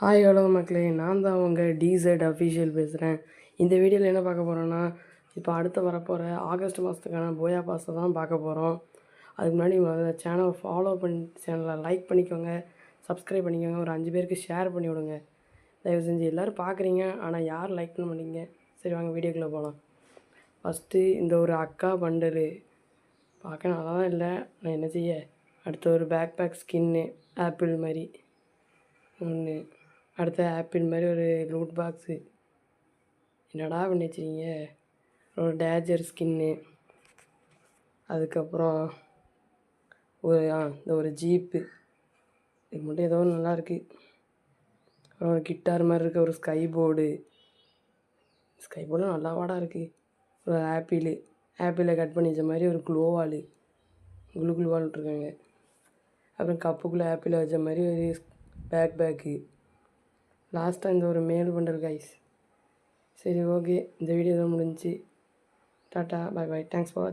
Hi hello மக்களே, நான் தான் உங்கள் டிசைட் அஃபிஷியல் பேசுகிறேன். இந்த வீடியோவில் என்ன பார்க்க போகிறோன்னா, இப்போ அடுத்து வரப்போகிற ஆகஸ்ட் மாதத்துக்கான போயா பாஸை தான் பார்க்க போகிறோம். அதுக்கு முன்னாடி முதல்ல சேனலை ஃபாலோ சேனலை லைக் பண்ணிக்கோங்க, சப்ஸ்கிரைப் பண்ணிக்கோங்க, ஒரு 5 பேருக்கு ஷேர் பண்ணி விடுங்க. தயவு செஞ்சு எல்லோரும் பார்க்குறீங்க, ஆனால் யார் லைக் பண்ண மாட்டீங்க. சரி வாங்க வீடியோக்குள்ளே போகலாம். ஃபஸ்ட்டு இந்த ஒரு அக்கா பண்டலு பார்க்க நல்லா தான் இல்லை, நான் என்ன செய்ய. அடுத்த ஒரு பேக் ஸ்கின்னு ஆப்பிள் மாதிரி ஒன்று, அடுத்த ஆப்பிள் மாதிரி ஒரு லூட் பாக்ஸு. என்னடா பண்ணி வச்சிருக்கீங்க. ஒரு டேஜர் ஸ்கின்னு, அதுக்கப்புறம் இந்த ஒரு ஜீப்பு, இது மட்டும் ஏதோ நல்லாயிருக்கு. அப்புறம் ஒரு கிட்டார் மாதிரி இருக்க ஒரு ஸ்கை போர்டு நல்லா வாடா இருக்குது. ஒரு ஆப்பிளை கட் பண்ணி வச்ச மாதிரி ஒரு குளோவால் விட்ருக்காங்க. அப்புறம் கப்புக்குள்ளே ஆப்பிளை வச்ச மாதிரி ஒரு பேக்கு. லாஸ்ட்டாக இந்த ஒரு மேல் பண்டல் கைஸ். சரி ஓகே, இந்த வீடியோ தான் முடிஞ்சிச்சு. Tata, bye bye, thanks for வாட்சிங்.